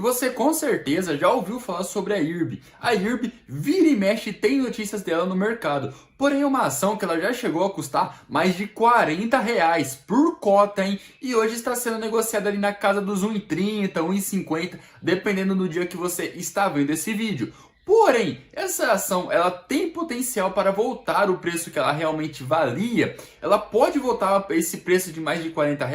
você com certeza já ouviu falar sobre a IRB. A IRB vira e mexe tem notícias dela no mercado. Porém, é uma ação que ela já chegou a custar mais de R$ 40 por cota, hein? E hoje está sendo negociada ali na casa dos 1,30, 1,50, dependendo do dia que você está vendo esse vídeo. Porém, essa ação ela tem potencial para voltar o preço que ela realmente valia. Ela pode voltar a esse preço de mais de R$ 40.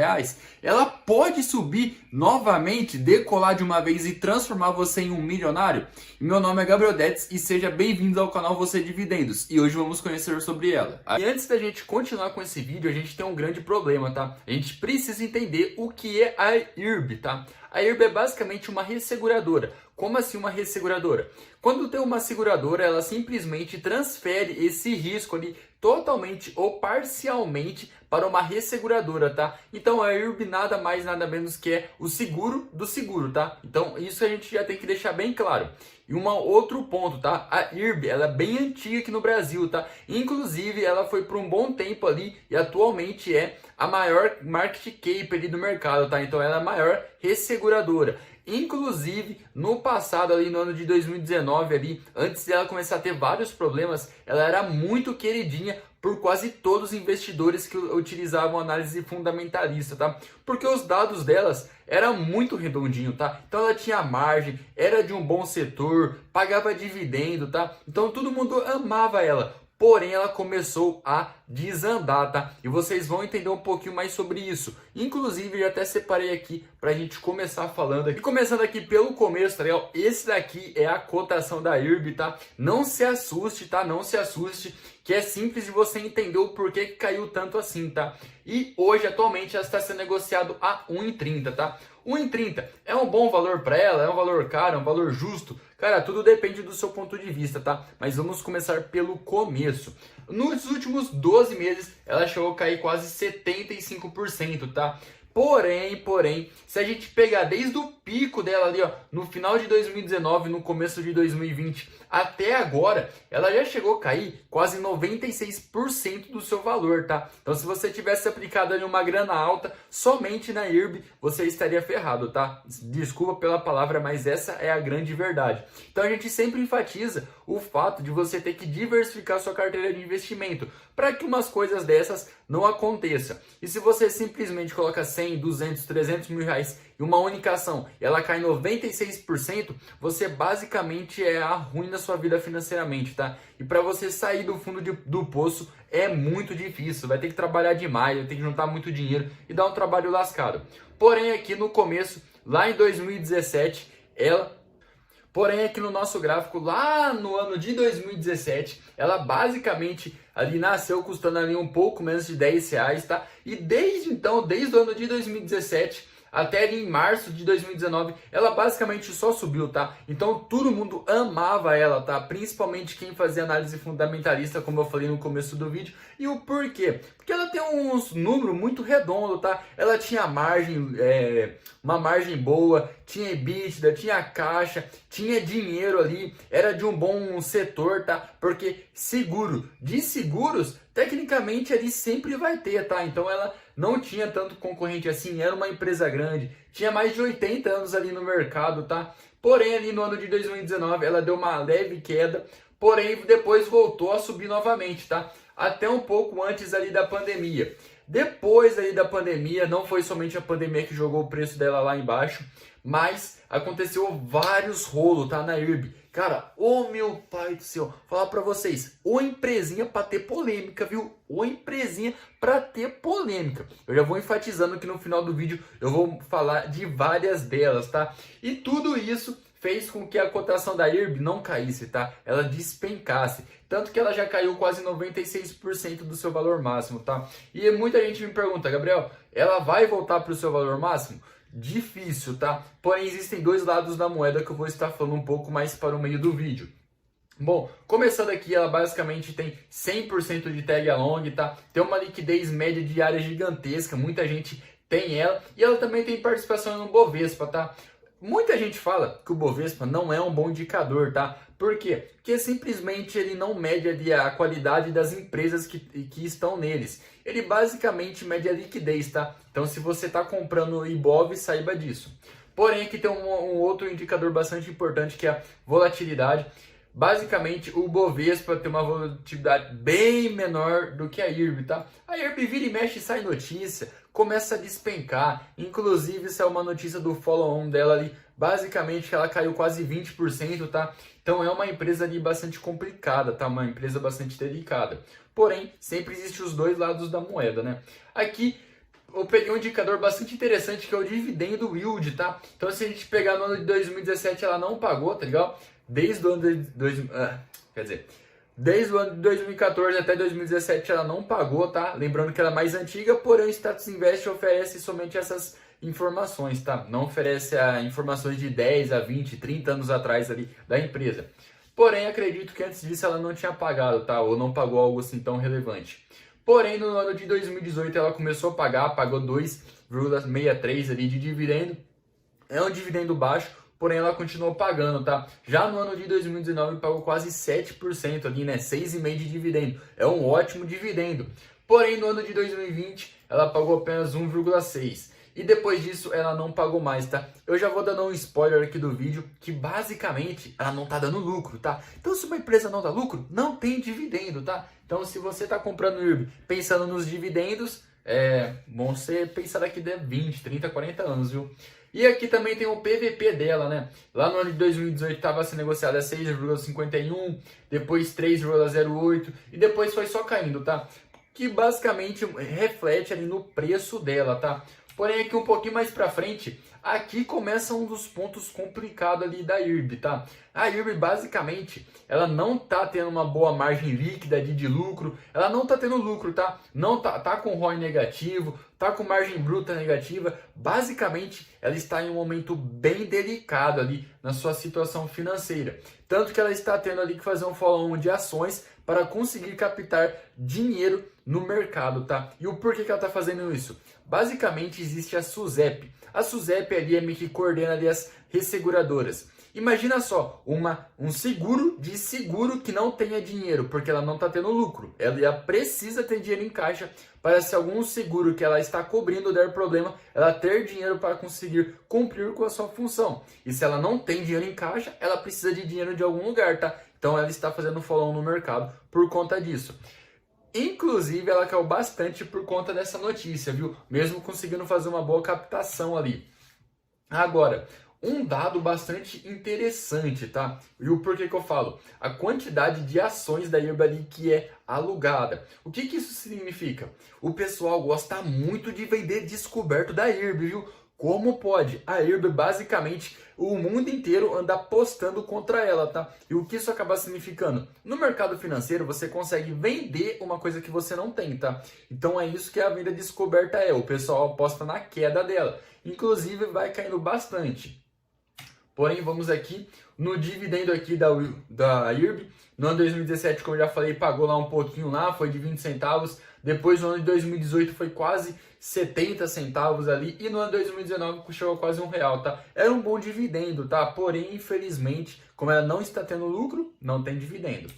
Ela pode subir novamente, decolar de uma vez e transformar você em um milionário. Meu nome é Gabriel Detz e seja bem-vindo ao canal Você Dividendos. E hoje vamos conhecer sobre ela. E antes da gente continuar com esse vídeo, a gente tem um grande problema, tá? A gente precisa entender o que é a IRB, tá? A IRB é basicamente uma resseguradora. Como assim uma resseguradora? Quando tem uma seguradora, ela simplesmente transfere esse risco ali totalmente ou parcialmente para uma resseguradora, tá? Então a IRB nada mais nada menos que é o seguro do seguro, tá? Então isso a gente já tem que deixar bem claro. E um outro ponto, tá? A IRB, ela é bem antiga aqui no Brasil, tá? Inclusive, ela foi por um bom tempo ali e atualmente é a maior market cap ali do mercado, tá? Então ela é a maior resseguradora. Inclusive, no passado, ali no ano de 2019, ali, antes dela começar a ter vários problemas, ela era muito queridinha por quase todos os investidores que utilizavam análise fundamentalista, tá? Porque os dados delas eram muito redondinho, tá? Então ela tinha margem, era de um bom setor, pagava dividendo, tá? Então todo mundo amava ela. Porém, ela começou a desandar, tá? E vocês vão entender um pouquinho mais sobre isso. Inclusive, eu até separei aqui pra gente começar falando aqui. Começando aqui pelo começo, tá legal? Esse daqui é a cotação da IRB, tá? Não se assuste, tá? Não se assuste, que é simples de você entender o porquê que caiu tanto assim, tá? E hoje, atualmente, ela está sendo negociado a 1,30, tá? 1,30 é um bom valor para ela? É um valor caro? É um valor justo? Cara, tudo depende do seu ponto de vista, tá? Mas vamos começar pelo começo. Nos últimos 12 meses, ela chegou a cair quase 75%, tá? Porém, se a gente pegar desde o pico dela ali, ó, no final de 2019, no começo de 2020, até agora, ela já chegou a cair quase 96% do seu valor, tá? Então, se você tivesse aplicado ali uma grana alta somente na IRB, você estaria ferrado, tá? Desculpa pela palavra, mas essa é a grande verdade. Então, a gente sempre enfatiza o fato de você ter que diversificar sua carteira de investimento para que umas coisas dessas não aconteçam. E se você simplesmente coloca 100, 200, 300 mil reais em uma única ação e ela cai 96%, você basicamente é a ruim da sua vida financeiramente, tá? E para você sair do fundo do poço é muito difícil, vai ter que trabalhar demais, vai ter que juntar muito dinheiro e dar um trabalho lascado. Porém, aqui no começo, lá em 2017, Porém, aqui no nosso gráfico, lá no ano de 2017, ela basicamente ali nasceu custando ali um pouco menos de R$ 10, tá? E desde então, desde o ano de 2017 até ali em março de 2019, ela basicamente só subiu, tá? Então todo mundo amava ela, tá? Principalmente quem fazia análise fundamentalista, como eu falei no começo do vídeo. E o porquê? Porque ela tem uns números muito redondos, tá? Ela tinha margem, uma margem boa, tinha EBITDA, tinha caixa, tinha dinheiro ali, era de um bom setor, tá? Porque de seguros, tecnicamente ali sempre vai ter, tá? Então ela não tinha tanto concorrente assim, era uma empresa grande, tinha mais de 80 anos ali no mercado, tá? Porém, ali no ano de 2019, ela deu uma leve queda, porém depois voltou a subir novamente, tá? Até um pouco antes ali da pandemia. Depois aí da pandemia, não foi somente a pandemia que jogou o preço dela lá embaixo, mas aconteceu vários rolos, tá, na IRB. Cara, ô meu pai do céu, falar pra vocês, ô empresinha pra ter polêmica, viu? Ô empresinha pra ter polêmica. Eu já vou enfatizando que no final do vídeo eu vou falar de várias delas, tá? E tudo isso fez com que a cotação da IRB não caísse, tá? Ela despencasse. Tanto que ela já caiu quase 96% do seu valor máximo, tá? E muita gente me pergunta, Gabriel, ela vai voltar para o seu valor máximo? Difícil, tá? Porém, existem dois lados da moeda que eu vou estar falando um pouco mais para o meio do vídeo. Bom, começando aqui, ela basicamente tem 100% de tag along, tá? Tem uma liquidez média diária gigantesca, muita gente tem ela. E ela também tem participação no Bovespa, tá? Muita gente fala que o Bovespa não é um bom indicador, tá? Por quê? Porque simplesmente ele não mede ali a qualidade das empresas que estão neles. Ele basicamente mede a liquidez, tá? Então se você está comprando o Ibov, saiba disso. Porém, aqui tem um outro indicador bastante importante que é a volatilidade. Basicamente, o Bovespa tem uma volatilidade bem menor do que a IRB, tá? A IRB vira e mexe e sai notícia, começa a despencar. Inclusive, isso é uma notícia do follow-on dela ali. Basicamente, ela caiu quase 20%, tá? Então, é uma empresa ali bastante complicada, tá? Uma empresa bastante delicada. Porém, sempre existem os dois lados da moeda, né? Aqui, eu peguei um indicador bastante interessante que é o dividendo yield, tá? Então, se a gente pegar no ano de 2017, ela não pagou, tá legal? Desde o ano de desde o ano de 2014 até 2017 ela não pagou, tá? Lembrando que ela é mais antiga, porém o Status Invest oferece somente essas informações, tá? Não oferece informações de 10 a 20, 30 anos atrás ali da empresa. Porém, acredito que antes disso ela não tinha pagado, tá? Ou não pagou algo assim tão relevante. Porém, no ano de 2018 ela começou a pagar, pagou 2,63 ali de dividendo. É um dividendo baixo, porém ela continuou pagando, tá? Já no ano de 2019 pagou quase 7% ali, né? 6,5% de dividendo. É um ótimo dividendo. Porém, no ano de 2020 ela pagou apenas 1,6%. E depois disso ela não pagou mais, tá? Eu já vou dando um spoiler aqui do vídeo, que basicamente ela não tá dando lucro, tá? Então se uma empresa não dá lucro, não tem dividendo, tá? Então se você tá comprando IRB pensando nos dividendos, bom você pensar daqui de 20, 30, 40 anos, viu? E aqui também tem o PVP dela, né? Lá no ano de 2018 estava sendo negociado a 6,51, depois 3,08 e depois foi só caindo, tá? Que basicamente reflete ali no preço dela, tá? Porém, aqui um pouquinho mais pra frente, aqui começa um dos pontos complicados ali da IRB, tá? A IRB, basicamente, ela não tá tendo uma boa margem líquida de lucro, ela não tá tendo lucro, tá? Não tá com ROI negativo, tá com margem bruta negativa. Basicamente, ela está em um momento bem delicado ali na sua situação financeira. Tanto que ela está tendo ali que fazer um follow-on de ações para conseguir captar dinheiro no mercado, tá? E o porquê que ela está fazendo isso? Basicamente existe a SUSEP. A SUSEP ali é meio que coordena ali as resseguradoras. Imagina só, um seguro de seguro que não tenha dinheiro, porque ela não está tendo lucro. Ela precisa ter dinheiro em caixa para, se algum seguro que ela está cobrindo der problema, ela ter dinheiro para conseguir cumprir com a sua função. E se ela não tem dinheiro em caixa, ela precisa de dinheiro de algum lugar, tá? Então ela está fazendo follow no mercado por conta disso. Inclusive, ela caiu bastante por conta dessa notícia, viu? Mesmo conseguindo fazer uma boa captação ali. Agora, um dado bastante interessante, tá? E o porquê que eu falo? A quantidade de ações da IRB ali que é alugada. O que isso significa? O pessoal gosta muito de vender descoberto da IRB, viu? Como pode? A IRB, basicamente, o mundo inteiro anda apostando contra ela, tá? E o que isso acaba significando? No mercado financeiro, você consegue vender uma coisa que você não tem, tá? Então é isso que a venda descoberta é. O pessoal aposta na queda dela. Inclusive, vai caindo bastante. Porém, vamos aqui no dividendo aqui da IRB. No ano de 2017, como eu já falei, pagou lá um pouquinho lá, foi de 20 centavos. Depois, no ano de 2018, foi quase 70 centavos ali. E no ano de 2019, chegou a quase R$1, tá? Era um bom dividendo, tá? Porém, infelizmente, como ela não está tendo lucro, não tem dividendo.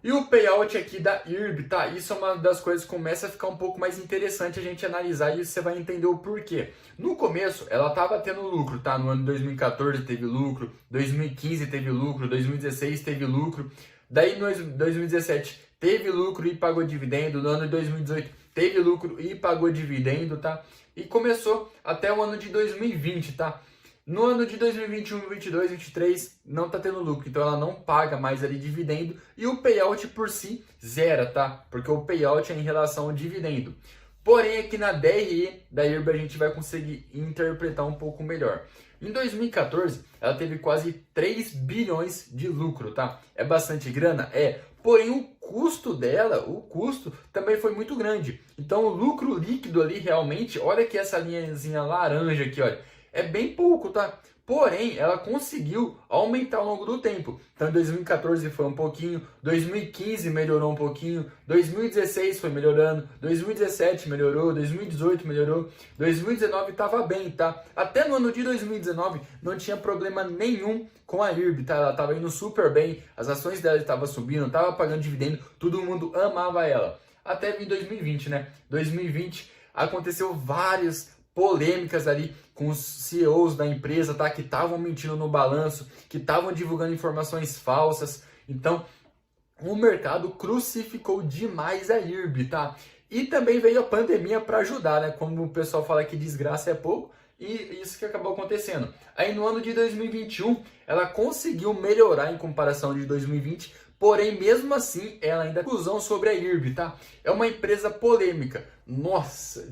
E o payout aqui da IRB, tá? Isso é uma das coisas que começa a ficar um pouco mais interessante a gente analisar e você vai entender o porquê. No começo, ela estava tendo lucro, tá? No ano de 2014 teve lucro, 2015 teve lucro, 2016 teve lucro. Daí no 2017 teve lucro e pagou dividendo. No ano de 2018 teve lucro e pagou dividendo, tá? E começou até o ano de 2020, tá? No ano de 2021, 2022, 2023 não está tendo lucro, então ela não paga mais ali dividendo e o payout por si zera, tá? Porque o payout é em relação ao dividendo. Porém, aqui na DRE da IRB a gente vai conseguir interpretar um pouco melhor. Em 2014, ela teve quase 3 bilhões de lucro, tá? É bastante grana? É. Porém, o custo dela, o custo também foi muito grande. Então, o lucro líquido ali realmente, olha aqui essa linhazinha laranja aqui, olha. É bem pouco, tá? Porém, ela conseguiu aumentar ao longo do tempo. Então, em 2014 foi um pouquinho, 2015 melhorou um pouquinho, 2016 foi melhorando, 2017 melhorou, 2018 melhorou, 2019 estava bem, tá? Até no ano de 2019 não tinha problema nenhum com a IRB, tá? Ela estava indo super bem, as ações dela estavam subindo, estava pagando dividendo, todo mundo amava ela. Até vir 2020, né? 2020 aconteceu vários polêmicas ali com os CEOs da empresa, tá? Que estavam mentindo no balanço, que estavam divulgando informações falsas. Então, o mercado crucificou demais a IRB, tá? E também veio a pandemia para ajudar, né? Como o pessoal fala que desgraça é pouco, e isso que acabou acontecendo. Aí no ano de 2021, ela conseguiu melhorar em comparação de 2020, porém, mesmo assim, ela ainda tem conclusão sobre a IRB, tá? É uma empresa polêmica. Nossa,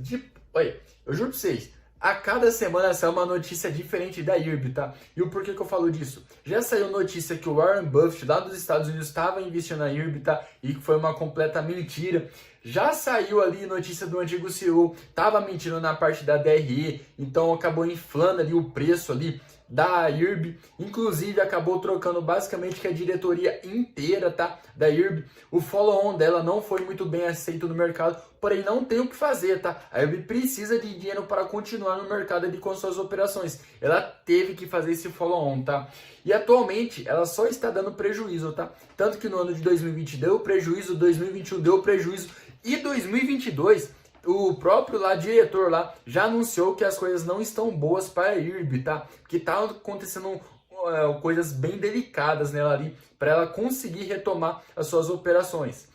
olha, eu juro pra vocês, a cada semana sai uma notícia diferente da IRB, tá? E o porquê que eu falo disso? Já saiu notícia que o Warren Buffett, lá dos Estados Unidos, estava investindo na IRB, tá? E que foi uma completa mentira. Já saiu ali notícia do antigo CEO, estava mentindo na parte da DRE, então acabou inflando ali o preço ali da IRB, inclusive acabou trocando basicamente que a diretoria inteira, tá, da IRB. O follow-on dela não foi muito bem aceito no mercado, porém não tem o que fazer, tá? A IRB precisa de dinheiro para continuar no mercado ali com suas operações. Ela teve que fazer esse follow-on, tá? E atualmente ela só está dando prejuízo, tá? Tanto que no ano de 2020 deu prejuízo, 2021 deu prejuízo e 2022 o próprio lá, diretor lá, já anunciou que as coisas não estão boas para a IRB, tá? Que tá acontecendo coisas bem delicadas nela ali, para ela conseguir retomar as suas operações.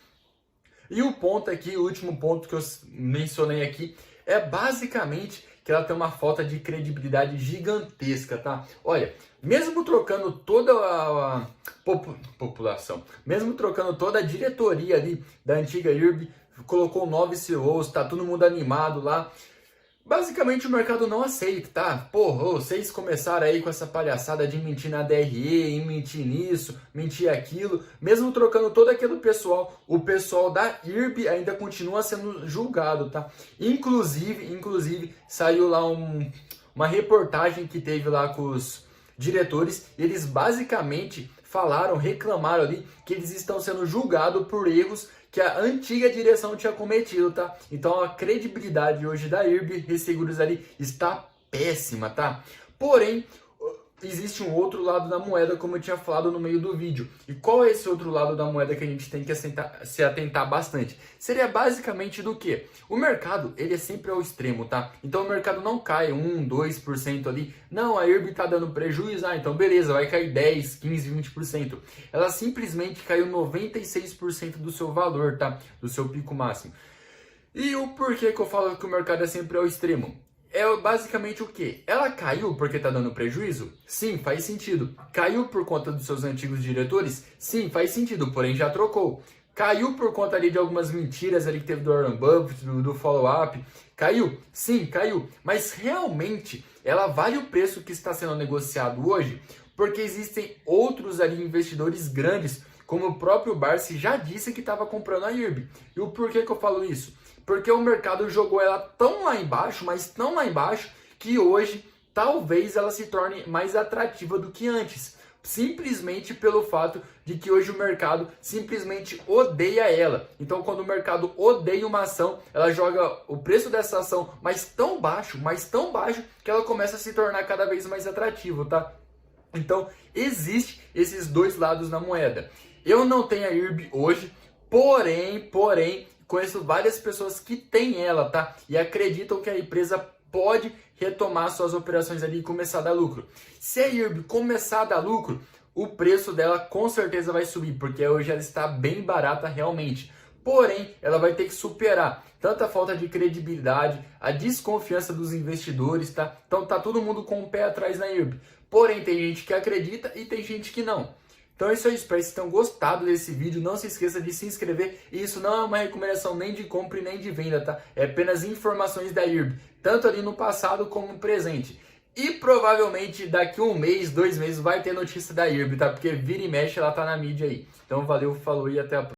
E o ponto aqui, o último ponto que eu mencionei aqui, é basicamente que ela tem uma falta de credibilidade gigantesca, tá? Olha, mesmo trocando toda a população, mesmo trocando toda a diretoria ali da antiga IRB, colocou 9 CEOs, tá todo mundo animado lá. Basicamente o mercado não aceita, tá? Porra, vocês começaram aí com essa palhaçada de mentir na DRE, mentir nisso, mentir aquilo. Mesmo trocando todo aquele pessoal, o pessoal da IRB ainda continua sendo julgado, tá? Inclusive saiu lá uma reportagem que teve lá com os diretores. Eles basicamente reclamaram ali que eles estão sendo julgados por erros que a antiga direção tinha cometido, tá? Então a credibilidade hoje da IRB Resseguros ali está péssima, tá? Porém, existe um outro lado da moeda, como eu tinha falado no meio do vídeo. E qual é esse outro lado da moeda que a gente tem que se atentar bastante? Seria basicamente do que? O mercado, ele é sempre ao extremo, tá? Então o mercado não cai 1, 2% ali. Não, a IRB tá dando prejuízo. Então beleza, vai cair 10, 15, 20%. Ela simplesmente caiu 96% do seu valor, tá? Do seu pico máximo. E o porquê que eu falo que o mercado é sempre ao extremo? É basicamente o que? Ela caiu porque está dando prejuízo? Sim, faz sentido. Caiu por conta dos seus antigos diretores? Sim, faz sentido, porém já trocou. Caiu por conta ali de algumas mentiras ali que teve do Warren Buffett, do follow-up. Caiu? Sim, caiu. Mas realmente ela vale o preço que está sendo negociado hoje? Porque existem outros ali investidores grandes, como o próprio Barsi já disse que estava comprando a IRB. E o porquê que eu falo isso? Porque o mercado jogou ela tão lá embaixo, mas tão lá embaixo, que hoje talvez ela se torne mais atrativa do que antes. Simplesmente pelo fato de que hoje o mercado simplesmente odeia ela. Então quando o mercado odeia uma ação, ela joga o preço dessa ação mais tão baixo, que ela começa a se tornar cada vez mais atrativo, tá? Então existe esses dois lados na moeda. Eu não tenho a IRB hoje, porém, conheço várias pessoas que têm ela, tá? E acreditam que a empresa pode retomar suas operações ali e começar a dar lucro. Se a IRB começar a dar lucro, o preço dela com certeza vai subir, porque hoje ela está bem barata realmente. Porém, ela vai ter que superar tanto a falta de credibilidade, a desconfiança dos investidores, tá? Então tá todo mundo com o pé atrás na IRB. Porém, tem gente que acredita e tem gente que não. Então é isso aí, espero que vocês tenham gostado desse vídeo. Não se esqueça de se inscrever. E isso não é uma recomendação nem de compra e nem de venda, tá? É apenas informações da IRB, tanto ali no passado como no presente. E provavelmente daqui 1 mês, 2 meses vai ter notícia da IRB, tá? Porque vira e mexe ela tá na mídia aí. Então valeu, falou e até a próxima.